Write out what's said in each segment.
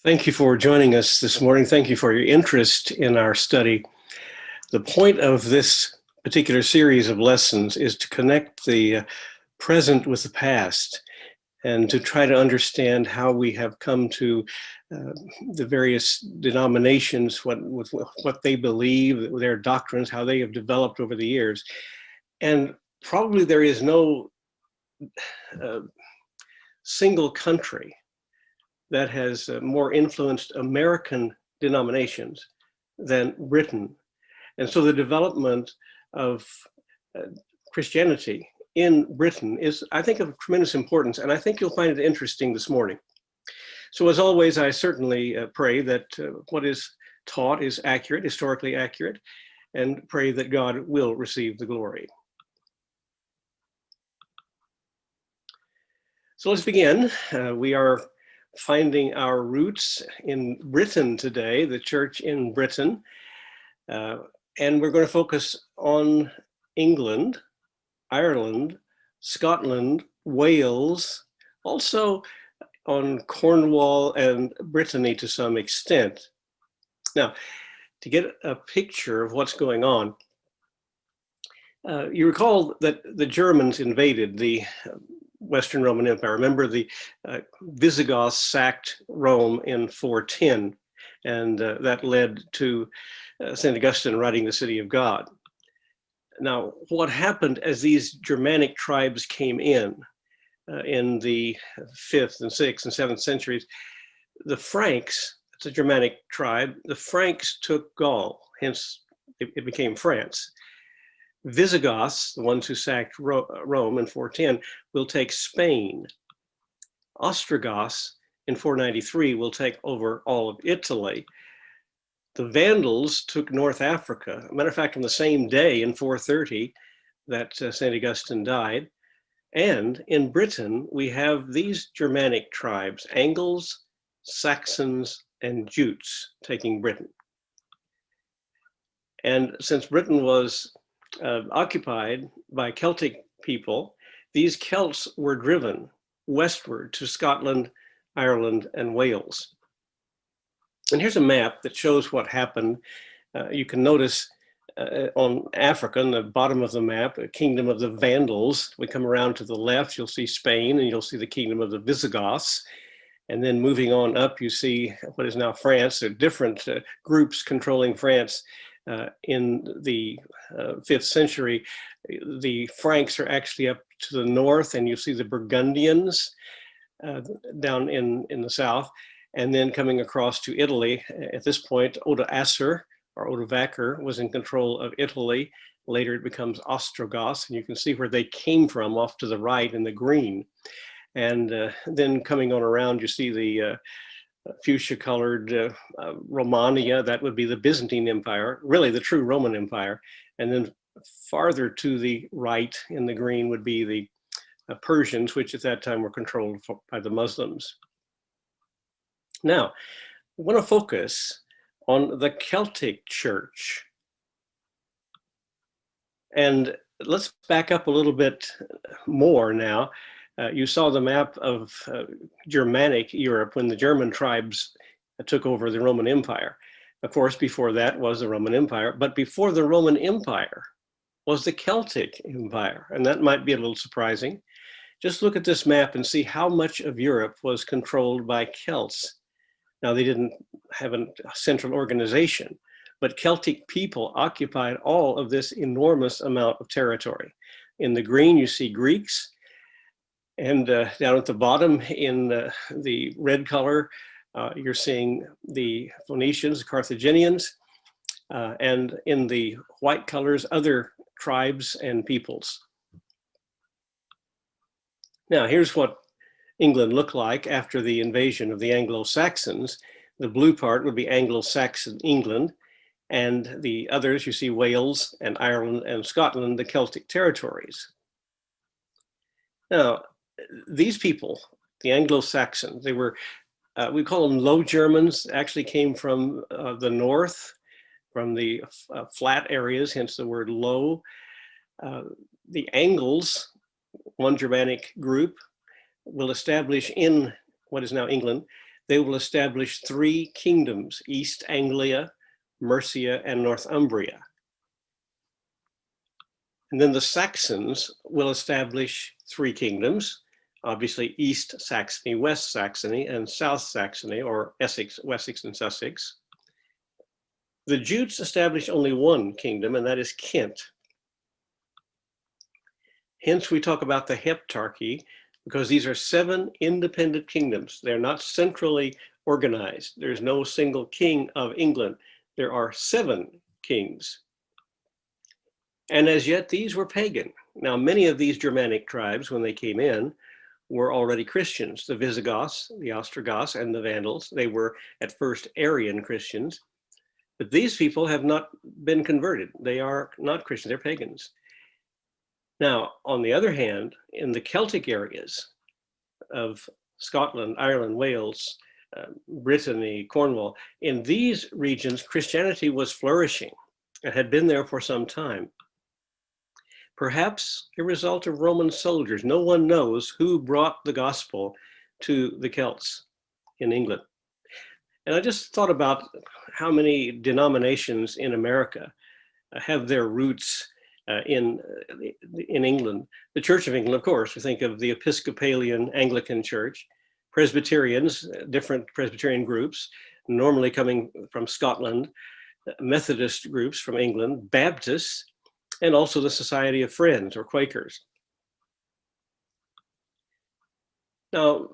Thank you for joining us this morning. Thank you for your interest in our study. The point of this particular series of lessons is to connect the present with the past and to try to understand how we have come to the various denominations, what they believe, their doctrines, how they have developed over the years. And probably there is no single country that has more influenced American denominations than Britain. And so the development of Christianity in Britain is, I think, of tremendous importance, and I think you'll find it interesting this morning. So as always, I certainly pray that what is taught is accurate, historically accurate, and pray that God will receive the glory. So let's begin. We are finding our roots in Britain today, the church in Britain. And we're going to focus on England, Ireland, Scotland, Wales, also on Cornwall and Brittany to some extent. Now, to get a picture of what's going on, you recall that the Germans invaded the Western Roman Empire. Remember, the Visigoths sacked Rome in 410, and that led to St. Augustine writing the City of God. Now, what happened as these Germanic tribes came in the 5th and 6th and 7th centuries, the Franks, it's a Germanic tribe, the Franks took Gaul, hence it became France. Visigoths, the ones who sacked Rome in 410, will take Spain. Ostrogoths in 493 will take over all of Italy. The Vandals took North Africa. Matter of fact, on the same day in 430 that St. Augustine died. And in Britain, we have these Germanic tribes, Angles, Saxons, and Jutes taking Britain. And since Britain was occupied by Celtic people, these Celts were driven westward to Scotland, Ireland, and Wales. And here's a map that shows what happened. You can notice on Africa, in the bottom of the map, a kingdom of the Vandals. We come around to the left, you'll see Spain, and you'll see the kingdom of the Visigoths. And then moving on up, you see what is now France. There are different groups controlling France. In the 5th century, the Franks are actually up to the north, and you see the Burgundians down in the south, and then coming across to Italy. At this point, Odoacer or Odovaker was in control of Italy. Later it becomes Ostrogoths, and you can see where they came from off to the right in the green. And then coming on around, you see the fuchsia-colored Romania. That would be the Byzantine Empire, really the true Roman Empire. And then farther to the right in the green would be the Persians, which at that time were controlled by the Muslims. Now, I want to focus on the Celtic Church. And let's back up a little bit more now. You saw the map of Germanic Europe when the German tribes took over the Roman Empire. Of course, before that was the Roman Empire, but before the Roman Empire was the Celtic Empire, and that might be a little surprising. Just look at this map and see how much of Europe was controlled by Celts. Now, they didn't have a central organization, but Celtic people occupied all of this enormous amount of territory. In the green, you see Greeks. And down at the bottom in the red color, you're seeing the Phoenicians, the Carthaginians, and in the white colors, other tribes and peoples. Now, here's what England looked like after the invasion of the Anglo-Saxons. The blue part would be Anglo-Saxon England, and the others, you see Wales and Ireland and Scotland, the Celtic territories. Now, these people, the Anglo-Saxons, they were, we call them Low Germans, actually came from the north, from the flat areas, hence the word low. The Angles, one Germanic group, will establish in what is now England they will establish 3 kingdoms: East Anglia, Mercia, and Northumbria. And then the Saxons will establish 3 kingdoms, obviously East Saxony, West Saxony, and South Saxony, or Essex, Wessex, and Sussex. The Jutes establish only 1 kingdom, and that is Kent. Hence, we talk about the heptarchy, because these are 7 independent kingdoms. They're not centrally organized. There's no single king of England. There are 7 kings. And as yet, these were pagan. Now, many of these Germanic tribes, when they came in, were already Christians. The Visigoths, the Ostrogoths, and the Vandals, they were at first Arian Christians. But these people have not been converted. They are not Christians, they're pagans. Now, on the other hand, in the Celtic areas of Scotland, Ireland, Wales, Brittany, Cornwall, in these regions, Christianity was flourishing and had been there for some time. Perhaps a result of Roman soldiers. No one knows who brought the gospel to the Celts in England. And I just thought about how many denominations in America have their roots in England. The Church of England, of course, we think of the Episcopalian Anglican Church, Presbyterians, different Presbyterian groups, normally coming from Scotland, Methodist groups from England, Baptists, and also the Society of Friends, or Quakers. Now,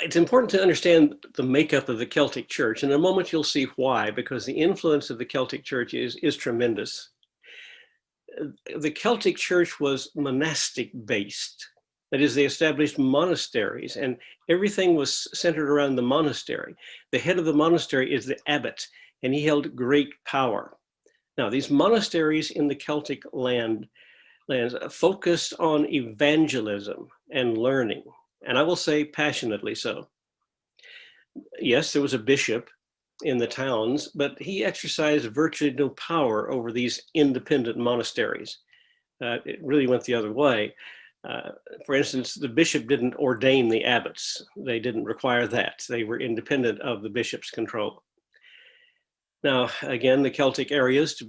it's important to understand the makeup of the Celtic Church. In a moment, you'll see why, because the influence of the Celtic Church is tremendous. The Celtic Church was monastic based. That is, they established monasteries, and everything was centered around the monastery. The head of the monastery is the abbot, and he held great power. Now, these monasteries in the Celtic lands focused on evangelism and learning, and I will say passionately so. Yes, there was a bishop in the towns, but he exercised virtually no power over these independent monasteries. It really went the other way. For instance, the bishop didn't ordain the abbots. They didn't require that. They were independent of the bishop's control. Now, again, the Celtic areas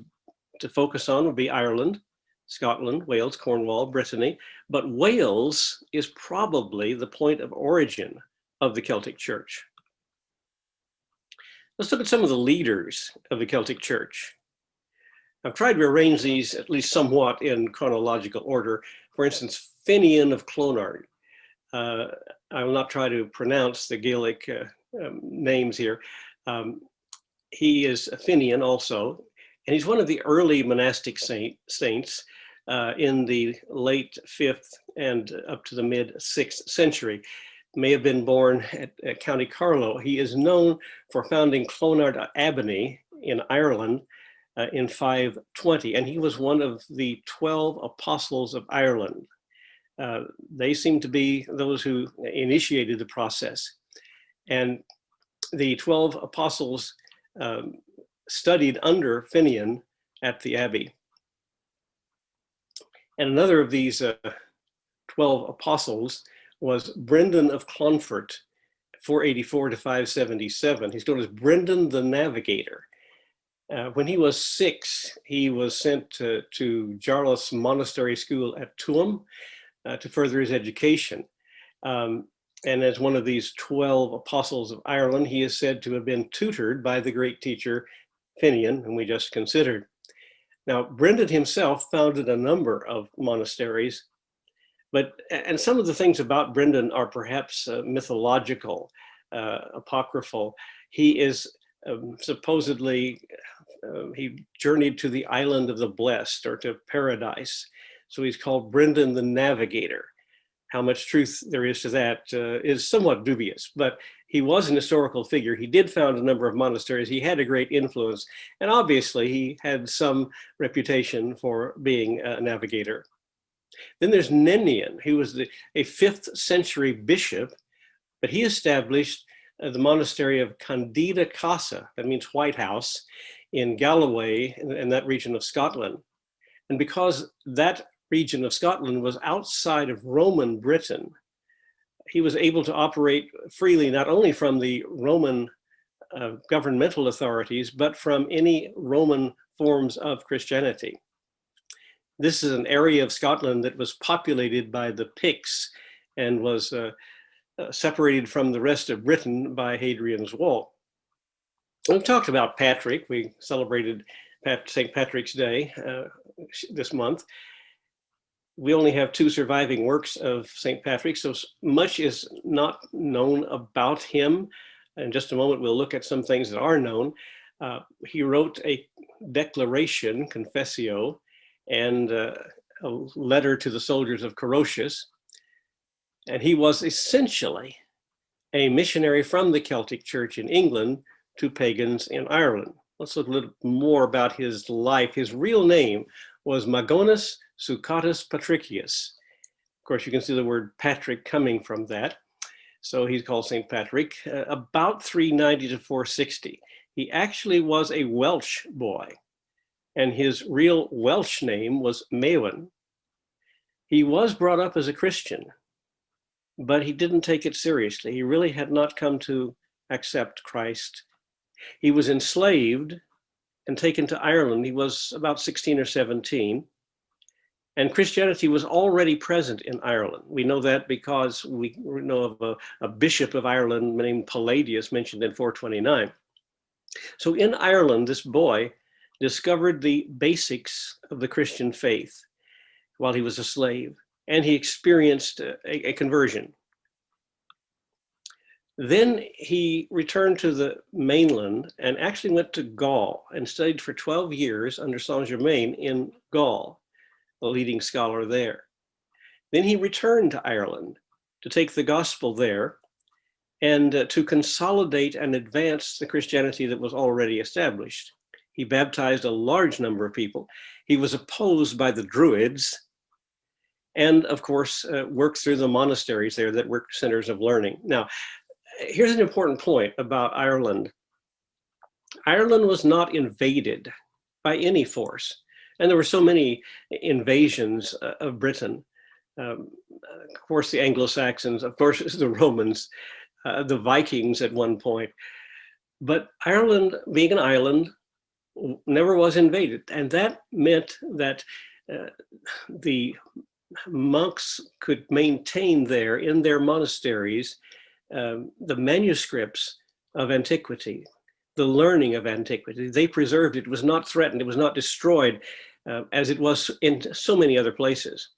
to focus on would be Ireland, Scotland, Wales, Cornwall, Brittany, but Wales is probably the point of origin of the Celtic Church. Let's look at some of the leaders of the Celtic Church. I've tried to arrange these at least somewhat in chronological order. For instance, Finian of Clonard. I will not try to pronounce the Gaelic names here. He is a Finian also, and he's one of the early monastic saints in the late 5th and up to the mid 6th century. May have been born at County Carlow. He is known for founding Clonard Abbey in Ireland in 520, and he was one of the 12 apostles of Ireland. They seem to be those who initiated the process. And the 12 apostles studied under Finian at the Abbey. And another of these 12 apostles was Brendan of Clonfert, 484 to 577. He's known as Brendan the Navigator. When he was 6, he was sent to Jarlath Monastery School at Tuam to further his education. And as one of these 12 apostles of Ireland, he is said to have been tutored by the great teacher Finian, whom we just considered. Now, Brendan himself founded a number of monasteries, and some of the things about Brendan are perhaps mythological, apocryphal. He is supposedly, he journeyed to the island of the blessed, or to paradise. So he's called Brendan the Navigator. How much truth there is to that is somewhat dubious, but he was an historical figure. He did found a number of monasteries. He had a great influence, and obviously he had some reputation for being a navigator. Then there's Nennian, who was a 5th century bishop, but he established the monastery of Candida Casa, that means White House, in Galloway, in that region of Scotland. And because that region of Scotland was outside of Roman Britain, he was able to operate freely, not only from the Roman governmental authorities, but from any Roman forms of Christianity. This is an area of Scotland that was populated by the Picts and was separated from the rest of Britain by Hadrian's Wall. We've talked about Patrick. We celebrated St. Patrick's Day this month. We only have 2 surviving works of St. Patrick, so much is not known about him. In just a moment, we'll look at some things that are known. He wrote a declaration, confessio, and a letter to the soldiers of Carausius. And he was essentially a missionary from the Celtic Church in England to pagans in Ireland. Let's look a little more about his life. His real name was Magonus Sucatus Patricius. Of course, you can see the word Patrick coming from that. So he's called St. Patrick, about 390 to 460. He actually was a Welsh boy, and his real Welsh name was Maewyn. He was brought up as a Christian, but he didn't take it seriously. He really had not come to accept Christ. He was enslaved and taken to Ireland. He was about 16 or 17. And Christianity was already present in Ireland. We know that because we know of a bishop of Ireland named Palladius, mentioned in 429. So in Ireland, this boy discovered the basics of the Christian faith while he was a slave, and he experienced a conversion. Then he returned to the mainland and actually went to Gaul and studied for 12 years under Saint-Germain in Gaul, the leading scholar there. Then he returned to Ireland to take the gospel there and to consolidate and advance the Christianity that was already established. He baptized a large number of people. He was opposed by the Druids and, of course, worked through the monasteries there that were centers of learning. Now, here's an important point about Ireland. Ireland was not invaded by any force. And there were so many invasions of Britain. Of course, the Anglo-Saxons, of course, the Romans, the Vikings at one point. But Ireland, being an island, never was invaded. And that meant that the monks could maintain there in their monasteries the manuscripts of antiquity, the learning of antiquity. They preserved it. It was not threatened. It was not destroyed as it was in so many other places.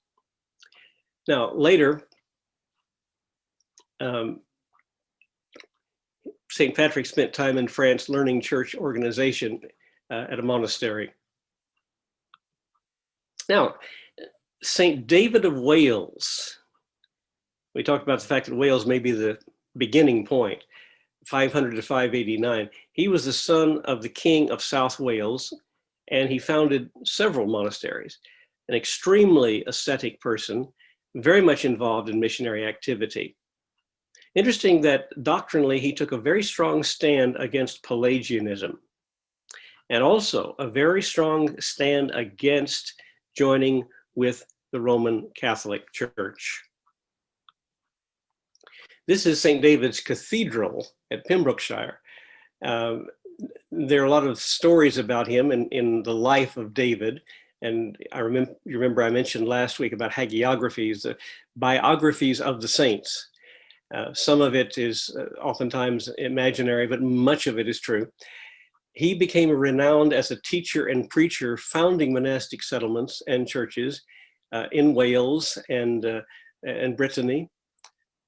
Now, later, St. Patrick spent time in France learning church organization at a monastery. Now, St. David of Wales, we talked about the fact that Wales may be the beginning point, 500 to 589. He was the son of the King of South Wales, and he founded several monasteries. An extremely ascetic person, very much involved in missionary activity. Interesting that doctrinally he took a very strong stand against Pelagianism, and also a very strong stand against joining with the Roman Catholic Church. This is St. David's Cathedral at Pembrokeshire. There are a lot of stories about him in the life of David. And you remember I mentioned last week about hagiographies, the biographies of the saints. Some of it is oftentimes imaginary, but much of it is true. He became renowned as a teacher and preacher, founding monastic settlements and churches in Wales and Brittany.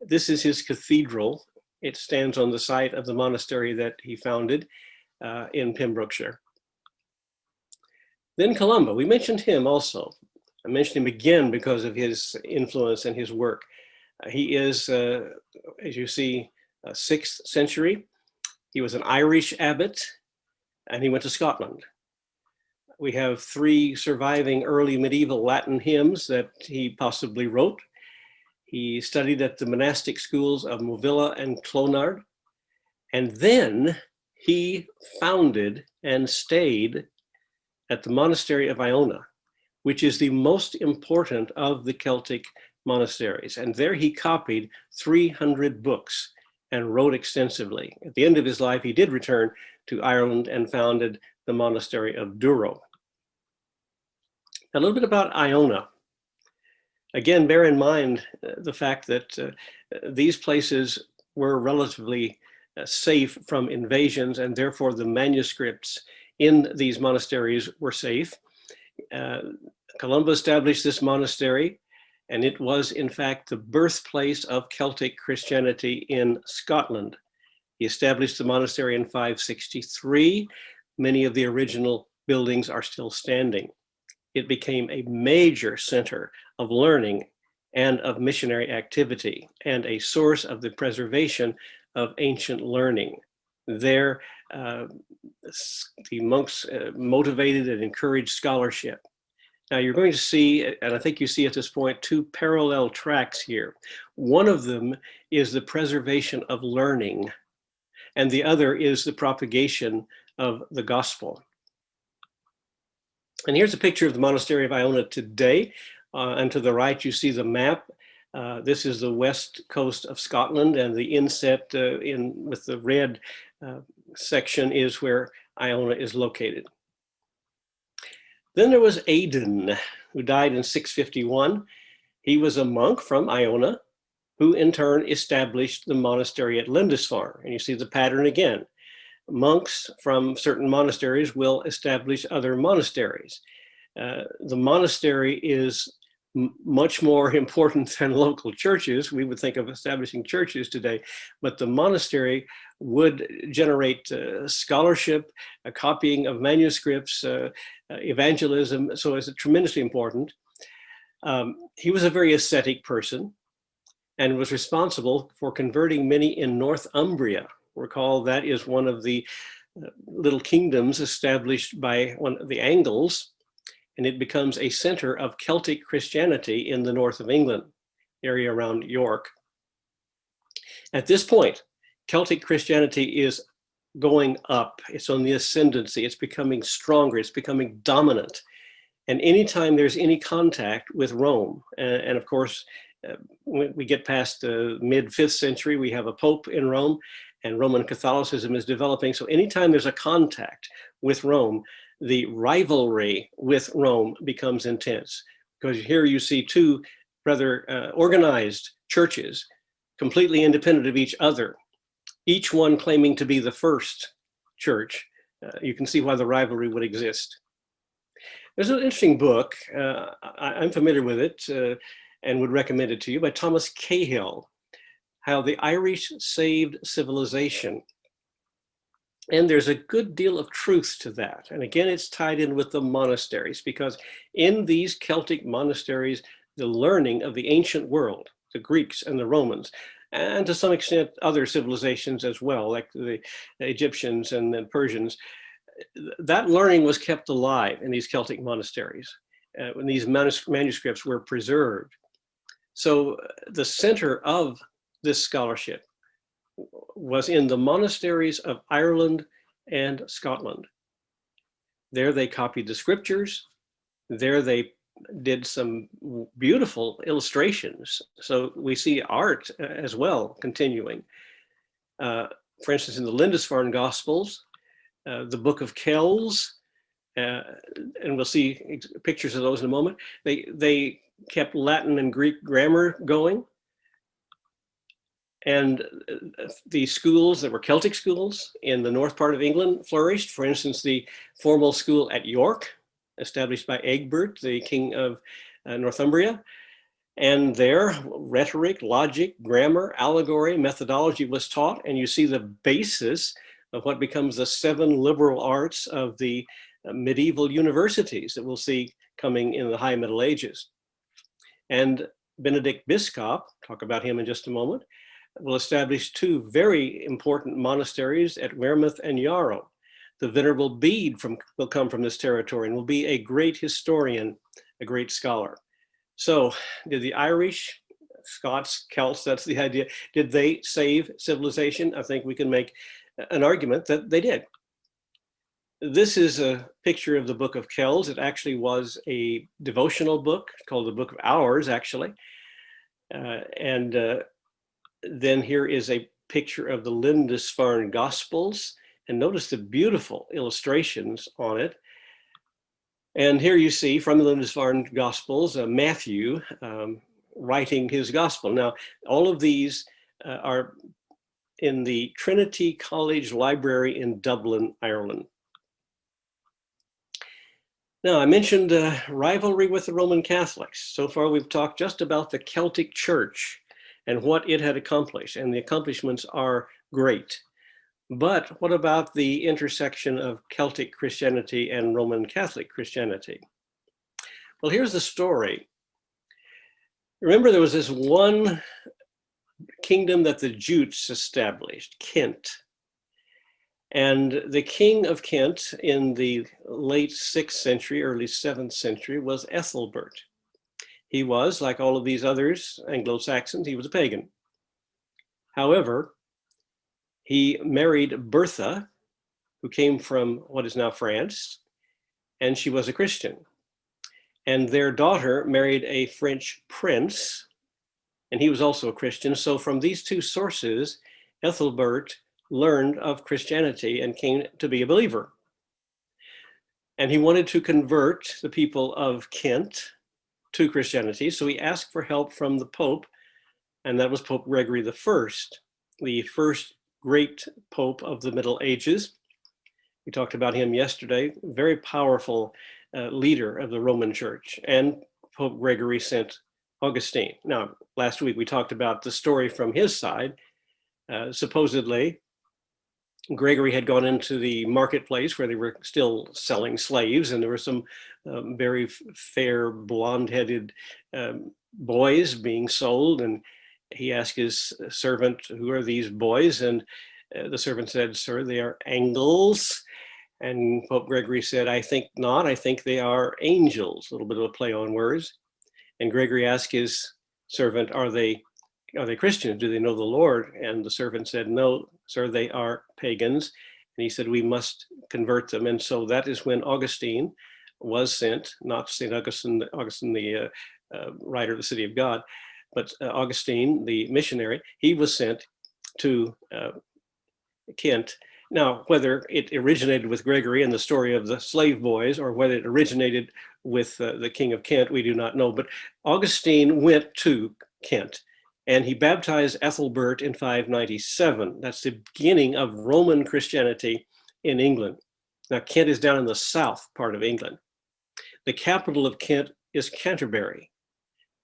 This is his cathedral. It stands on the site of the monastery that he founded in Pembrokeshire. Then Columba, we mentioned him also. I mentioned him again because of his influence and his work. He is, as you see, 6th century. He was an Irish abbot, and he went to Scotland. We have 3 surviving early medieval Latin hymns that he possibly wrote. He studied at the monastic schools of Movilla and Clonard, and then he founded and stayed at the monastery of Iona, which is the most important of the Celtic monasteries. And there he copied 300 books and wrote extensively. At the end of his life, he did return to Ireland and founded the monastery of Douro. A little bit about Iona. Again, bear in mind the fact that these places were relatively safe from invasions, and therefore the manuscripts in these monasteries were safe. Columba established this monastery, and it was in fact the birthplace of Celtic Christianity in Scotland. He established the monastery in 563. Many of the original buildings are still standing. It became a major center of learning and of missionary activity, and a source of the preservation of ancient learning. There, the monks motivated and encouraged scholarship. Now you're going to see, and I think you see at this point, two parallel tracks here. One of them is the preservation of learning, and the other is the propagation of the gospel. And here's a picture of the monastery of Iona today. And to the right, you see the map. This is the west coast of Scotland, and the inset with the red section is where Iona is located. Then there was Aidan, who died in 651. He was a monk from Iona, who in turn established the monastery at Lindisfarne. And you see the pattern again. Monks from certain monasteries will establish other monasteries. The monastery is much more important than local churches. We would think of establishing churches today, but the monastery would generate scholarship, a copying of manuscripts, evangelism, so it's tremendously important. He was a very ascetic person and was responsible for converting many in Northumbria. Recall that is one of the little kingdoms established by one of the Angles, and it becomes a center of Celtic Christianity in the north of England, area around York. At this point, Celtic Christianity is going up. It's on the ascendancy. It's becoming stronger. It's becoming dominant. And anytime there's any contact with Rome, and of course, when we get past the mid-5th century, we have a pope in Rome, and Roman Catholicism is developing. So anytime there's a contact with Rome, the rivalry with Rome becomes intense, because here you see two rather organized churches, completely independent of each other, each one claiming to be the first church. You can see why the rivalry would exist. There's an interesting book, I'm familiar with it and would recommend it to you, by Thomas Cahill, How the Irish Saved Civilization. And there's a good deal of truth to that. And again, it's tied in with the monasteries, because in these Celtic monasteries, the learning of the ancient world, the Greeks and the Romans, and to some extent other civilizations as well, like the Egyptians and the Persians, that learning was kept alive in these Celtic monasteries when these manuscripts were preserved. So the center of this scholarship was in the monasteries of Ireland and Scotland. There they copied the scriptures. There they did some beautiful illustrations. So we see art as well continuing. For instance, in the Lindisfarne Gospels, the Book of Kells, and we'll see pictures of those in a moment. They kept Latin and Greek grammar going. And the schools that were Celtic schools in the north part of England flourished. For instance, the formal school at York, established by Egbert, the king of Northumbria. And there, rhetoric, logic, grammar, allegory, methodology was taught. And you see the basis of what becomes the 7 liberal arts of the medieval universities that we'll see coming in the High Middle Ages. And Benedict Biscop, talk about him in just a moment, will establish 2 very important monasteries at Wearmouth and Yarrow. The Venerable Bede will come from this territory and will be a great historian, a great scholar. So did the Irish, Scots, Celts, that's the idea, did they save civilization? I think we can make an argument that they did. This is a picture of the Book of Kells. It actually was a devotional book called the Book of Hours, actually. Then here is a picture of the Lindisfarne Gospels, and notice the beautiful illustrations on it. And here you see from the Lindisfarne Gospels, Matthew writing his gospel. Now, all of these are in the Trinity College Library in Dublin, Ireland. Now, I mentioned rivalry with the Roman Catholics. So far, we've talked just about the Celtic Church and what it had accomplished, and the accomplishments are great. But what about the intersection of Celtic Christianity and Roman Catholic Christianity? Well, here's the story. Remember, there was this one kingdom that the Jutes established, Kent. And the king of Kent in the late 6th century, early 7th century was Ethelbert. He was, like all of these others, Anglo-Saxons, he was a pagan. However, he married Bertha, who came from what is now France, and she was a Christian. And their daughter married a French prince, and he was also a Christian. So from these two sources, Ethelbert learned of Christianity and came to be a believer. And he wanted to convert the people of Kent to Christianity. So he asked for help from the Pope, and that was Pope Gregory I, the first great Pope of the Middle Ages. We talked about him yesterday, very powerful leader of the Roman Church. And Pope Gregory sent Augustine. Now, last week we talked about the story from his side. Supposedly, Gregory had gone into the marketplace where they were still selling slaves, and there were some very fair, blonde-headed boys being sold, and he asked his servant, "Who are these boys?" And the servant said, "Sir, they are Angles." And Pope Gregory said, "I think not. I think they are angels." A little bit of a play on words. And Gregory asked his servant, "Are they Christians? Do they know the Lord?" And the servant said, "No, sir, they are pagans." And he said, "We must convert them." And so that is when Augustine was sent, not St. Augustine, the writer of the City of God, but Augustine, the missionary, he was sent to Kent. Now, whether it originated with Gregory and the story of the slave boys, or whether it originated with the King of Kent, we do not know. But Augustine went to Kent, and he baptized Ethelbert in 597. That's the beginning of Roman Christianity in England. Now, Kent is down in the south part of England. The capital of Kent is Canterbury,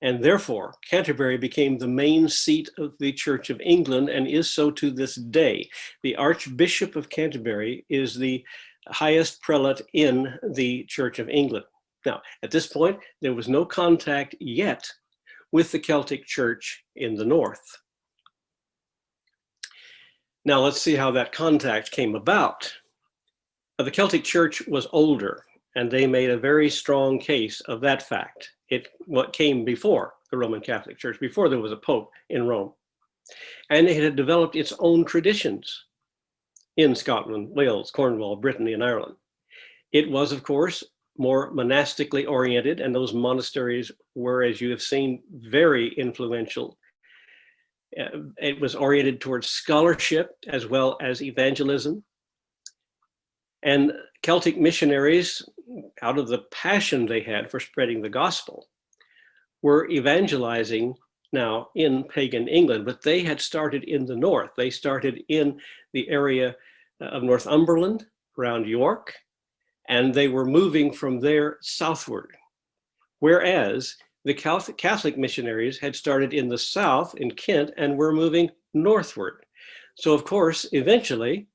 and therefore Canterbury became the main seat of the Church of England and is so to this day. The Archbishop of Canterbury is the highest prelate in the Church of England. Now, at this point, there was no contact yet with the Celtic Church in the north. Now, let's see how that contact came about. The Celtic Church was older, and they made a very strong case of that fact. What came before the Roman Catholic Church, before there was a Pope in Rome. And it had developed its own traditions in Scotland, Wales, Cornwall, Brittany, and Ireland. It was, of course, more monastically oriented, and those monasteries were, as you have seen, very influential. It was oriented towards scholarship as well as evangelism. And Celtic missionaries, out of the passion they had for spreading the gospel, were evangelizing now in pagan England, but they had started in the north. They started in the area of Northumberland, around York, and they were moving from there southward. Whereas the Catholic missionaries had started in the south, in Kent, and were moving northward. So of course, eventually,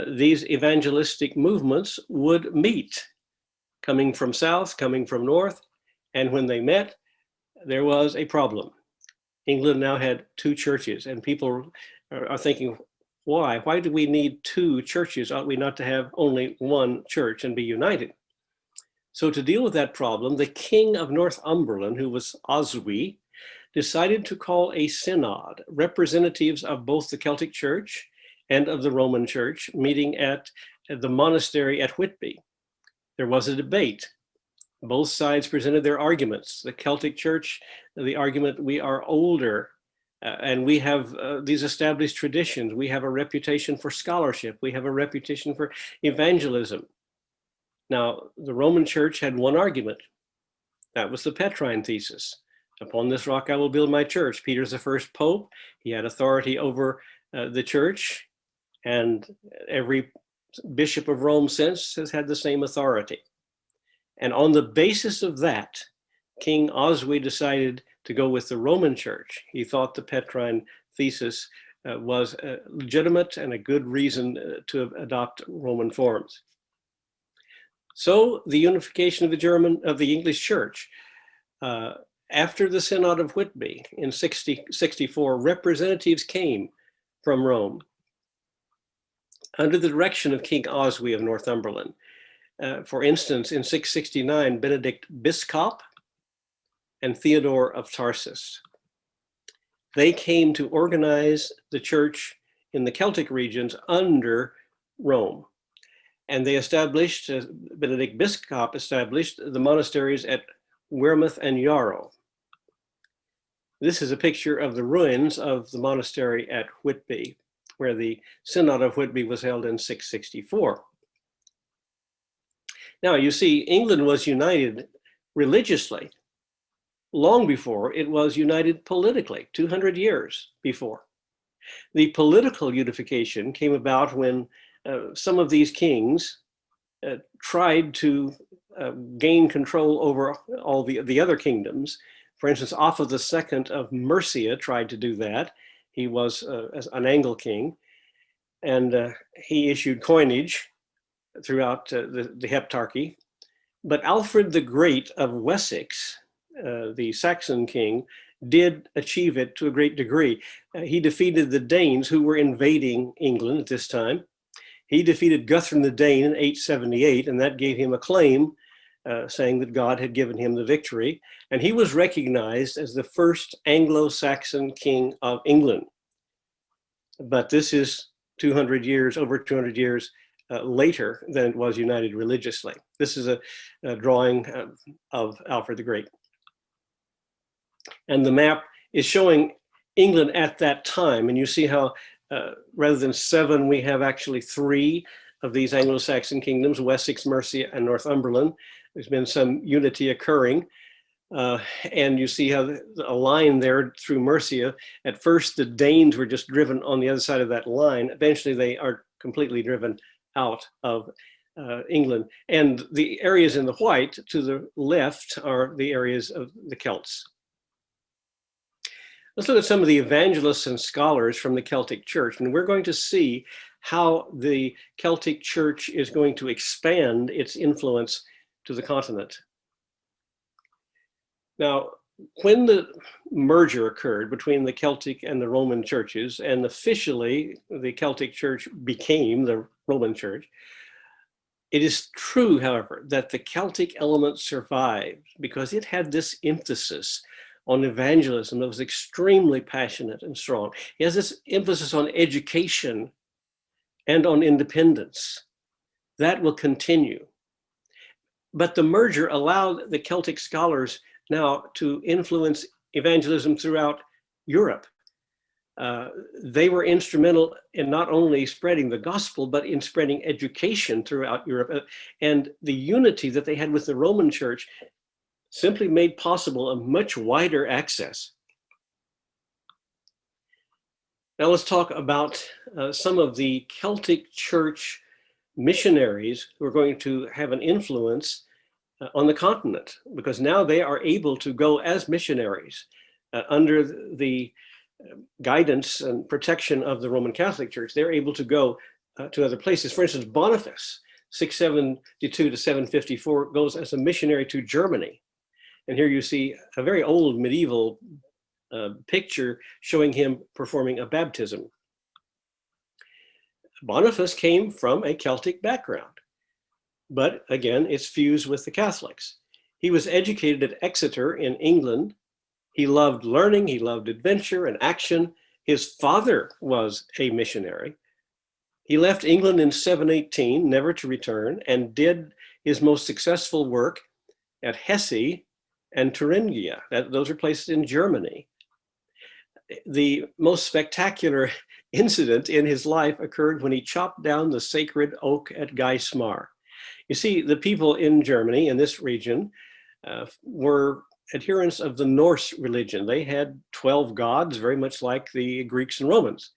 these evangelistic movements would meet, coming from south, coming from north, and when they met, there was a problem. England now had two churches, and people are thinking, why? Why do we need two churches? Ought we not to have only one church and be united? So to deal with that problem, the king of Northumberland, who was Oswy, decided to call a synod, representatives of both the Celtic Church and of the Roman Church, meeting at the monastery at Whitby. There was a debate. Both sides presented their arguments. The Celtic Church, the argument, we are older, and we have these established traditions. We have a reputation for scholarship. We have a reputation for evangelism. Now, the Roman Church had one argument. That was the Petrine Thesis. Upon this rock I will build my church. Peter's the first pope. He had authority over the church, and every bishop of Rome since has had the same authority. And on the basis of that, King Oswy decided to go with the Roman Church. He thought the Petrine Thesis was legitimate and a good reason to adopt Roman forms. So the unification of the English Church. After the Synod of Whitby in 1664, representatives came from Rome under the direction of King Oswy of Northumberland. For instance, in 669, Benedict Biscop and Theodore of Tarsus. They came to organize the church in the Celtic regions under Rome. And they established, Benedict Biscop established the monasteries at Wearmouth and Yarrow. This is a picture of the ruins of the monastery at Whitby, where the Synod of Whitby was held in 664. Now, you see, England was united religiously long before it was united politically, 200 years before. The political unification came about when some of these kings tried to gain control over all the other kingdoms. For instance, Offa II of Mercia tried to do that. He was an Anglo king, and he issued coinage throughout the Heptarchy. But Alfred the Great of Wessex, the Saxon king, did achieve it to a great degree. He defeated the Danes who were invading England at this time. He defeated Guthrum the Dane in 878, and that gave him a claim saying that God had given him the victory. And he was recognized as the first Anglo-Saxon king of England. But this is 200 years, over 200 years later than it was united religiously. This is a drawing of Alfred the Great. And the map is showing England at that time. And you see how rather than 7, we have actually 3 of these Anglo-Saxon kingdoms, Wessex, Mercia, and Northumberland. There's been some unity occurring. And you see how a line there through Mercia. At first, the Danes were just driven on the other side of that line. Eventually, they are completely driven out of England. And the areas in the white to the left are the areas of the Celts. Let's look at some of the evangelists and scholars from the Celtic Church, and we're going to see how the Celtic Church is going to expand its influence to the continent. Now, when the merger occurred between the Celtic and the Roman churches, and officially the Celtic Church became the Roman Church, it is true, however, that the Celtic element survived because it had this emphasis on evangelism that was extremely passionate and strong. He has this emphasis on education and on independence. That will continue. But the merger allowed the Celtic scholars now to influence evangelism throughout Europe. They were instrumental in not only spreading the gospel, but in spreading education throughout Europe. And the unity that they had with the Roman Church simply made possible a much wider access. Now let's talk about some of the Celtic Church missionaries who are going to have an influence on the continent, because now they are able to go as missionaries under the guidance and protection of the Roman Catholic Church. They're able to go to other places. For instance, Boniface, 672 to 754, goes as a missionary to Germany. And here you see a very old medieval picture showing him performing a baptism. Boniface came from a Celtic background, but again, it's fused with the Catholics. He was educated at Exeter in England. He loved learning, he loved adventure and action. His father was a missionary. He left England in 718, never to return, and did his most successful work at Hesse and Thuringia. Those are places in Germany. The most spectacular incident in his life occurred when he chopped down the sacred oak at Geismar. You see, the people in Germany, in this region, were adherents of the Norse religion. They had 12 gods, very much like the Greeks and Romans.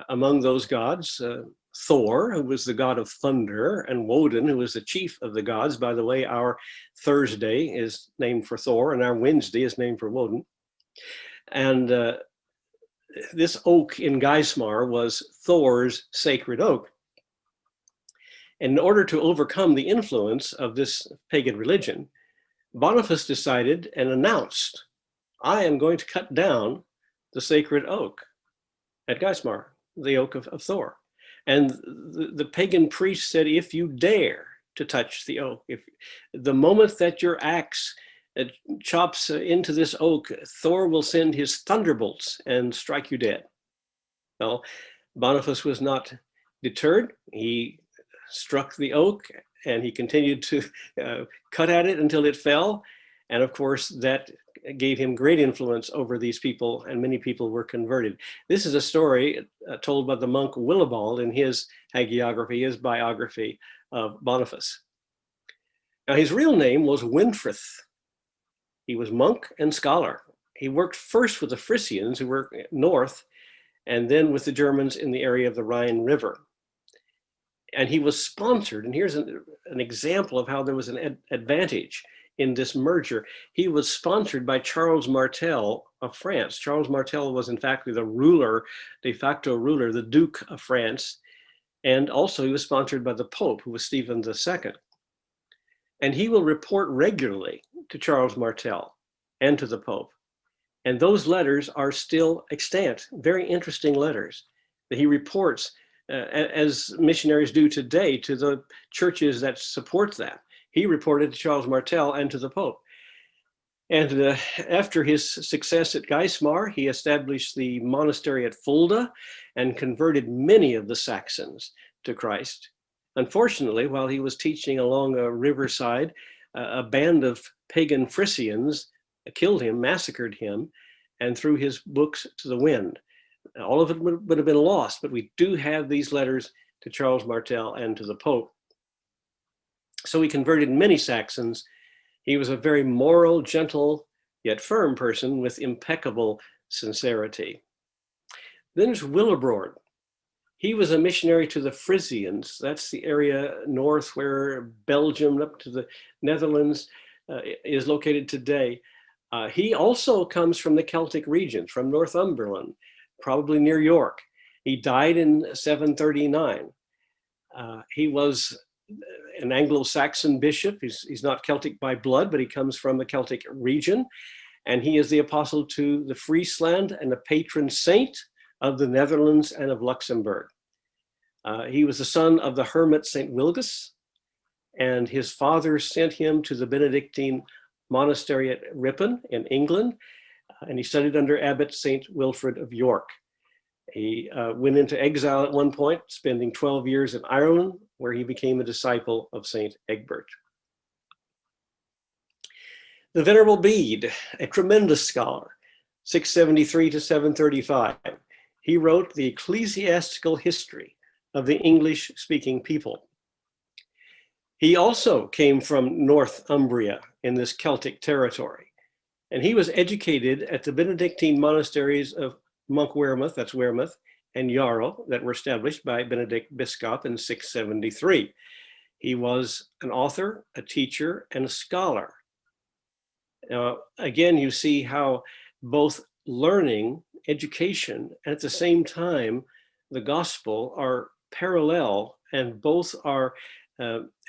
Among those gods, Thor, who was the god of thunder, and Woden, who was the chief of the gods. By the way, our Thursday is named for Thor, and our Wednesday is named for Woden. And this oak in Geismar was Thor's sacred oak. And in order to overcome the influence of this pagan religion, Boniface decided and announced, I am going to cut down the sacred oak at Geismar, the oak of Thor. And the pagan priest said, if you dare to touch the oak, if the moment that your axe chops into this oak, Thor will send his thunderbolts and strike you dead. Well, Boniface was not deterred. He struck the oak and he continued to cut at it until it fell. And of course, that gave him great influence over these people, and many people were converted. This is a story told by the monk Willibald in his hagiography, his biography of Boniface. Now, his real name was Winfrith. He was monk and scholar. He worked first with the Frisians, who were north, and then with the Germans in the area of the Rhine River. And he was sponsored, and here's an example of how there was an advantage in this merger. He was sponsored by Charles Martel of France. Charles Martel was in fact the ruler, de facto ruler, the Duke of France. And also he was sponsored by the Pope, who was Stephen II. And he will report regularly to Charles Martel and to the Pope. And those letters are still extant, very interesting letters that he reports as missionaries do today to the churches that support that. He reported to Charles Martel and to the Pope. And after his success at Geismar, he established the monastery at Fulda and converted many of the Saxons to Christ. Unfortunately, while he was teaching along a riverside, a band of pagan Frisians killed him, massacred him, and threw his books to the wind. All of it would have been lost, but we do have these letters to Charles Martel and to the Pope. So he converted many Saxons. He was a very moral, gentle, yet firm person with impeccable sincerity. Then there's Willibrord. He was a missionary to the Frisians. That's the area north where Belgium up to the Netherlands is located today. He also comes from the Celtic regions, from Northumberland, probably near York. He died in 739. He was an Anglo-Saxon bishop. He's not Celtic by blood, but he comes from the Celtic region. And he is the apostle to the Friesland and the patron saint of the Netherlands and of Luxembourg. He was the son of the hermit St. Wilgus, and his father sent him to the Benedictine monastery at Ripon in England, and he studied under Abbot St. Wilfrid of York. He went into exile at one point, spending 12 years in Ireland, where he became a disciple of St. Egbert. The Venerable Bede, a tremendous scholar, 673 to 735. He wrote the Ecclesiastical History of the English-speaking people. He also came from Northumbria in this Celtic territory, and he was educated at the Benedictine monasteries of Monkwearmouth, that's Wearmouth, and Jarrow, that were established by Benedict Biscop in 673. He was an author, a teacher, and a scholar. Now, again, you see how both learning, education, and at the same time, the gospel are parallel, and both are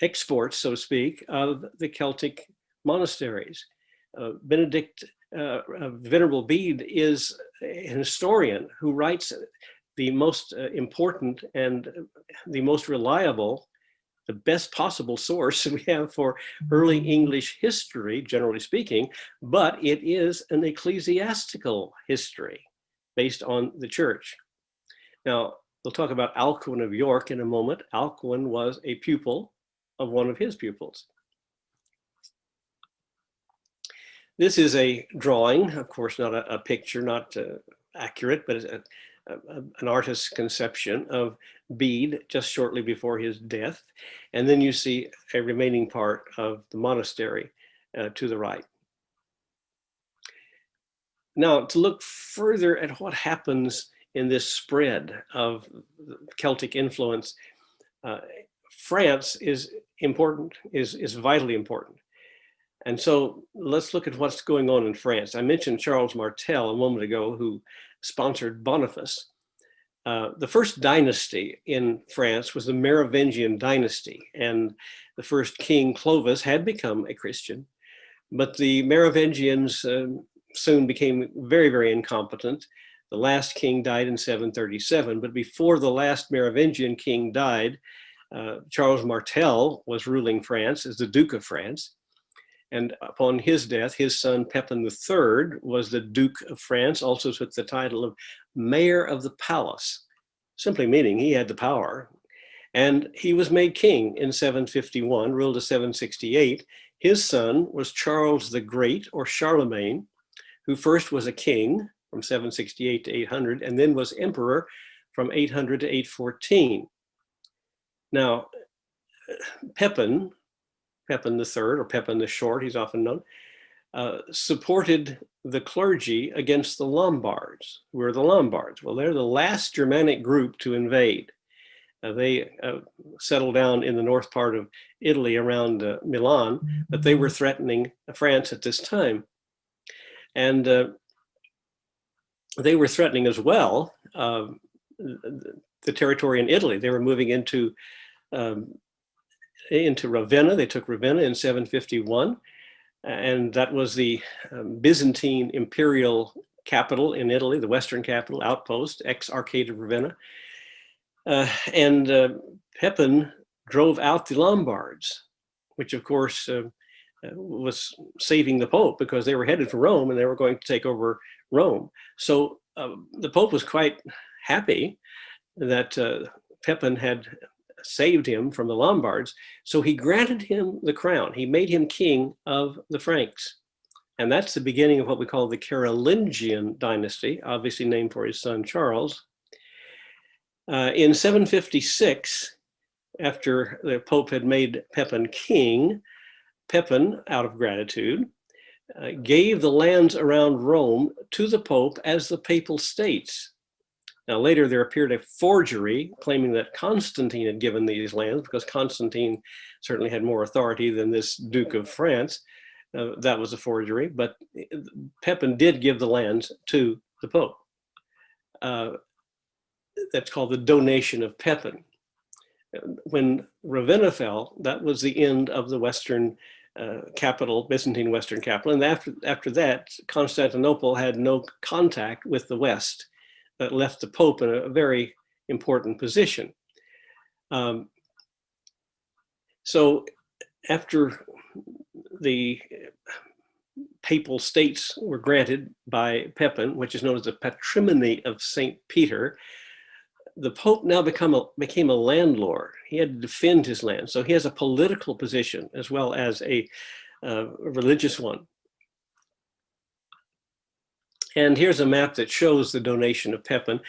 exports, so to speak, of the Celtic monasteries. Venerable Bede is an historian who writes the most important and the most reliable, the best possible source we have for early English history, generally speaking, but it is an ecclesiastical history based on the church. Now, we'll talk about Alcuin of York in a moment. Alcuin was a pupil of one of his pupils. This is a drawing, of course, not a picture, not accurate, but an artist's conception of Bede just shortly before his death. And then you see a remaining part of the monastery to the right. Now, to look further at what happens in this spread of Celtic influence, France is important, is vitally important. And so let's look at what's going on in France. I mentioned Charles Martel a moment ago, who sponsored Boniface. The first dynasty in France was the Merovingian dynasty, and the first king, Clovis, had become a Christian, but the Merovingians soon became very, very incompetent. The last king died in 737, but before the last Merovingian king died, Charles Martel was ruling France as the Duke of France. And upon his death, his son Pepin III was the Duke of France, also took the title of Mayor of the Palace, simply meaning he had the power. And he was made king in 751, ruled to 768. His son was Charles the Great, or Charlemagne, who first was a king from 768 to 800, and then was emperor from 800 to 814. Now, Pepin III, or Pepin the Short, he's often known, supported the clergy against the Lombards. Who are the Lombards? Well, they're the last Germanic group to invade. They settled down in the north part of Italy around Milan, but they were threatening France at this time. And they were threatening as well the territory in Italy. They were moving into Ravenna. They took Ravenna in 751, and that was the Byzantine imperial capital in Italy, the western capital, outpost, ex-Arcade of Ravenna. And Pepin drove out the Lombards, which of course was saving the Pope, because they were headed for Rome and they were going to take over Rome. So the Pope was quite happy that Pepin had saved him from the Lombards. So he granted him the crown. He made him king of the Franks. And that's the beginning of what we call the Carolingian dynasty, obviously named for his son Charles. In 756, after the Pope had made Pepin king, Pepin, out of gratitude, gave the lands around Rome to the Pope as the Papal States. Now later there appeared a forgery claiming that Constantine had given these lands, because Constantine certainly had more authority than this Duke of France. That was a forgery, but Pepin did give the lands to the Pope. That's called the donation of Pepin. When Ravenna fell, that was the end of the Western capital, Byzantine Western capital. And after that, Constantinople had no contact with the West. That left the Pope in a very important position. So after the Papal States were granted by Pepin, which is known as the Patrimony of St. Peter, the Pope now became a landlord. He had to defend his land. So he has a political position as well as a religious one. And here's a map that shows the donation of Pepin.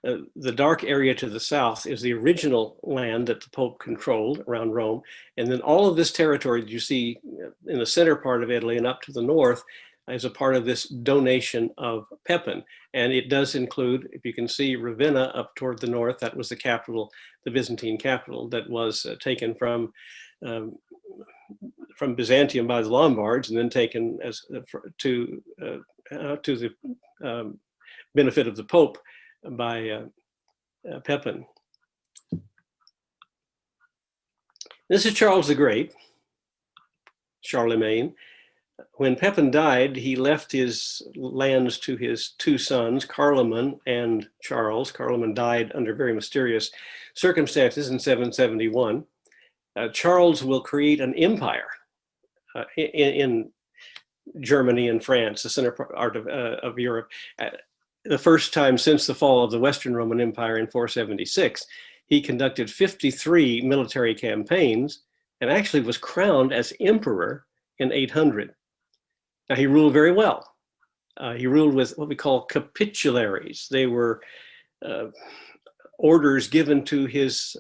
The dark area to the south is the original land that the Pope controlled around Rome. And then all of this territory that you see in the center part of Italy and up to the north is a part of this donation of Pepin. And it does include, if you can see, Ravenna up toward the north. That was the capital, the Byzantine capital, that was taken from Byzantium by the Lombards and then taken as to the benefit of the Pope by Pepin. This is Charles the Great, Charlemagne. When Pepin died, he left his lands to his two sons, Carloman and Charles. Carloman died under very mysterious circumstances in 771. Charles will create an empire in Germany and France, the center part of Europe. The first time since the fall of the Western Roman Empire in 476, he conducted 53 military campaigns and actually was crowned as emperor in 800. Now, he ruled very well. He ruled with what we call capitularies. They were orders given to his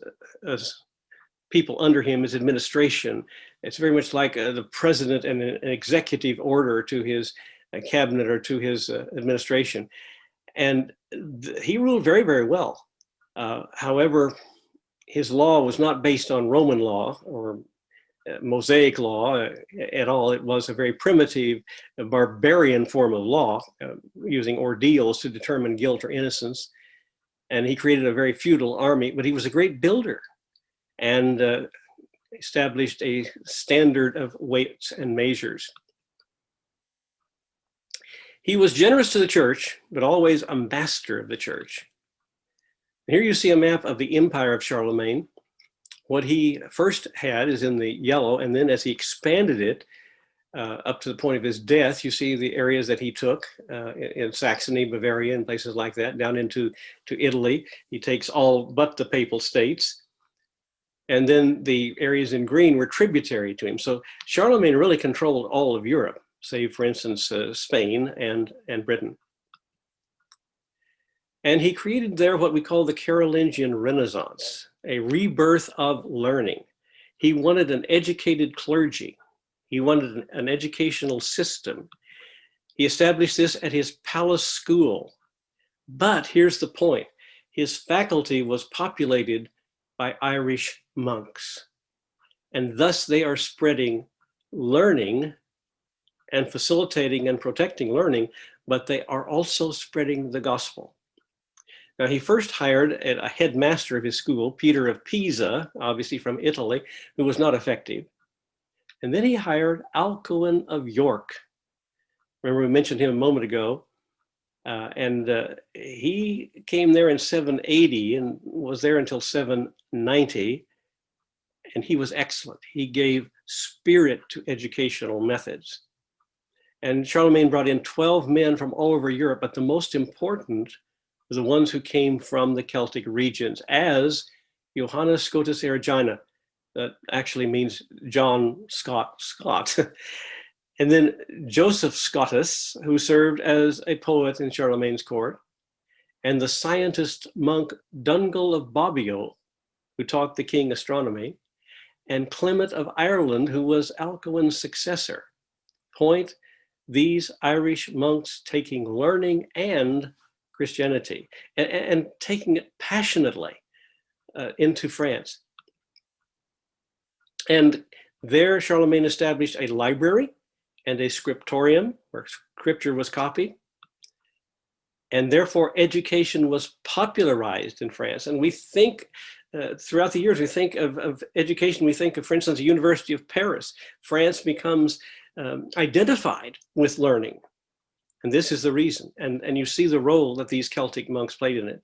people under him, his administration. It's very much like the president and an executive order to his cabinet or to his administration. And he ruled very, very well. However, his law was not based on Roman law or Mosaic law at all. It was a very primitive, barbarian form of law, using ordeals to determine guilt or innocence. And he created a very feudal army, but he was a great builder and established a standard of weights and measures. He was generous to the church, but always a master of the church. Here you see a map of the empire of Charlemagne. What he first had is in the yellow, and then as he expanded it up to the point of his death, you see the areas that he took in Saxony, Bavaria, and places like that, down into Italy. He takes all but the Papal States. And then the areas in green were tributary to him. So Charlemagne really controlled all of Europe, save, for instance, Spain and Britain. And he created there what we call the Carolingian Renaissance, a rebirth of learning. He wanted an educated clergy. He wanted an educational system. He established this at his palace school. But here's the point. His faculty was populated by Irish monks. And thus they are spreading learning and facilitating and protecting learning, but they are also spreading the gospel. Now, he first hired a headmaster of his school, Peter of Pisa, obviously from Italy, who was not effective. And then he hired Alcuin of York. Remember, we mentioned him a moment ago. He came there in 780 and was there until 790. And he was excellent. He gave spirit to educational methods. And Charlemagne brought in 12 men from all over Europe, but the most important were the ones who came from the Celtic regions, as Johannes Scotus Erigena, that actually means John Scott. And then Joseph Scotus, who served as a poet in Charlemagne's court, and the scientist monk Dungal of Bobbio, who taught the king astronomy, and Clement of Ireland, who was Alcuin's successor. Point, these Irish monks taking learning and Christianity and taking it passionately into France. And there Charlemagne established a library and a scriptorium where scripture was copied. And therefore education was popularized in France. And we think throughout the years, we think of education, we think of, for instance, the University of Paris. France becomes identified with learning. And this is the reason. And you see the role that these Celtic monks played in it.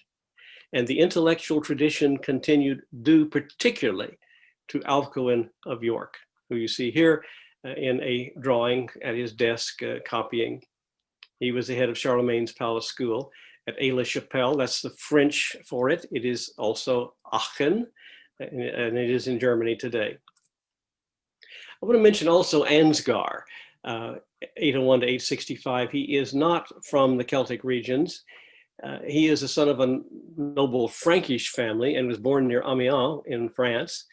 And the intellectual tradition continued due particularly to Alcuin of York, who you see here in a drawing at his desk copying. He was the head of Charlemagne's palace school at Aix-la-Chapelle. That's the French for it. It is also Aachen, and it is in Germany today. I want to mention also Ansgar, 801 to 865. He is not from the Celtic regions. He is the son of a noble Frankish family and was born near Amiens in France.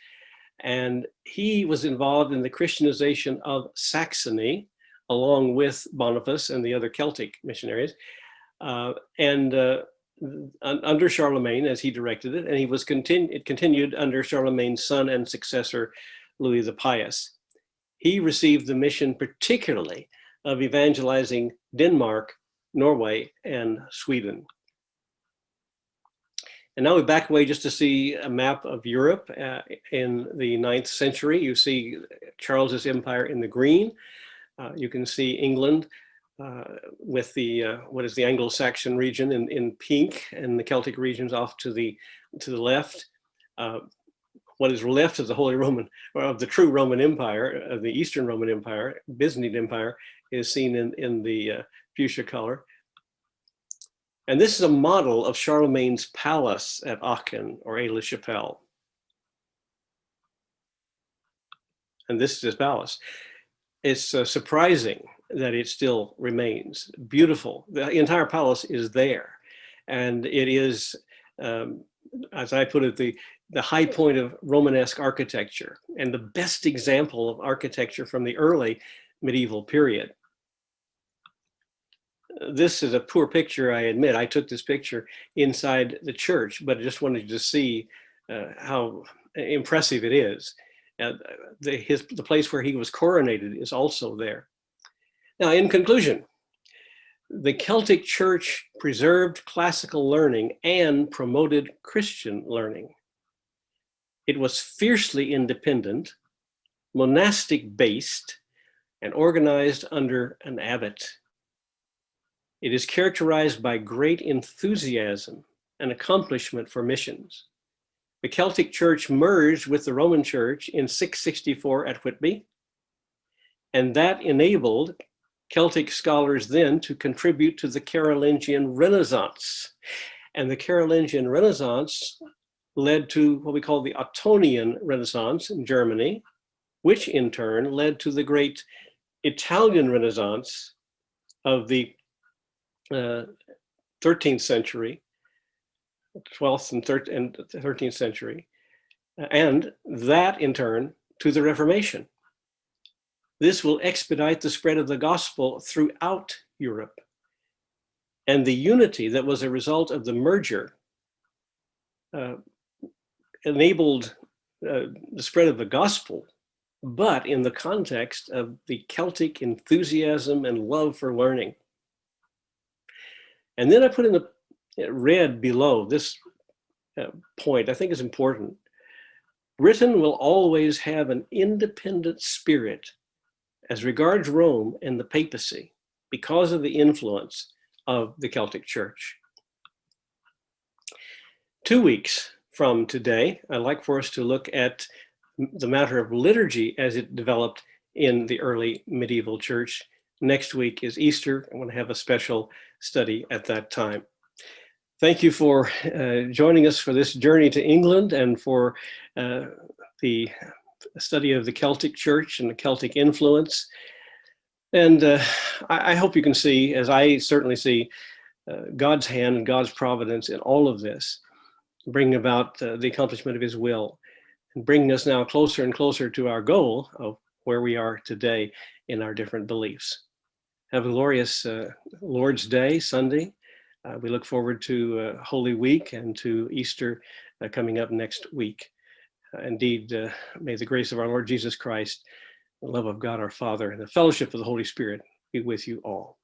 And he was involved in the Christianization of Saxony, along with Boniface and the other Celtic missionaries, under Charlemagne as he directed it, and it continued under Charlemagne's son and successor, Louis the Pious. He received the mission particularly of evangelizing Denmark, Norway, and Sweden. And now we back away just to see a map of Europe in the 9th century. You see Charles's empire in the green. You can see England with the what is the Anglo-Saxon region in pink, and the Celtic regions off to the left. What is left of the Holy Roman, or of the true Roman Empire, of the Eastern Roman Empire, Byzantine Empire, is seen in the fuchsia color. And this is a model of Charlemagne's palace at Aachen or Aix-la-Chapelle. And this is his palace. It's surprising that it still remains. Beautiful. The entire palace is there. And it is, as I put it, the high point of Romanesque architecture and the best example of architecture from the early medieval period. This is a poor picture, I admit. I took this picture inside the church, but I just wanted you to see how impressive it is. The place where he was coronated is also there. Now, in conclusion, the Celtic Church preserved classical learning and promoted Christian learning. It was fiercely independent, monastic-based, and organized under an abbot. It is characterized by great enthusiasm and accomplishment for missions. The Celtic Church merged with the Roman Church in 664 at Whitby, and that enabled Celtic scholars then to contribute to the Carolingian Renaissance. And the Carolingian Renaissance led to what we call the Ottonian Renaissance in Germany, which in turn led to the great Italian Renaissance of the 13th century, 12th and 13th century, and that in turn to the Reformation. This will expedite the spread of the gospel throughout Europe. And the unity that was a result of the merger enabled the spread of the gospel, but in the context of the Celtic enthusiasm and love for learning. And then I put in the red below this point, I think is important. Britain will always have an independent spirit as regards Rome and the papacy because of the influence of the Celtic Church. 2 weeks from today, I'd like for us to look at the matter of liturgy as it developed in the early medieval church. Next week is Easter. I want to have a special study at that time. Thank you for joining us for this journey to England and for the study of the Celtic Church and the Celtic influence. And I hope you can see, as I certainly see, God's hand and God's providence in all of this, bringing about the accomplishment of his will, and bringing us now closer and closer to our goal of where we are today in our different beliefs. Have a glorious Lord's Day, Sunday. We look forward to Holy Week and to Easter coming up next week. Indeed, may the grace of our Lord Jesus Christ, the love of God our Father, and the fellowship of the Holy Spirit be with you all.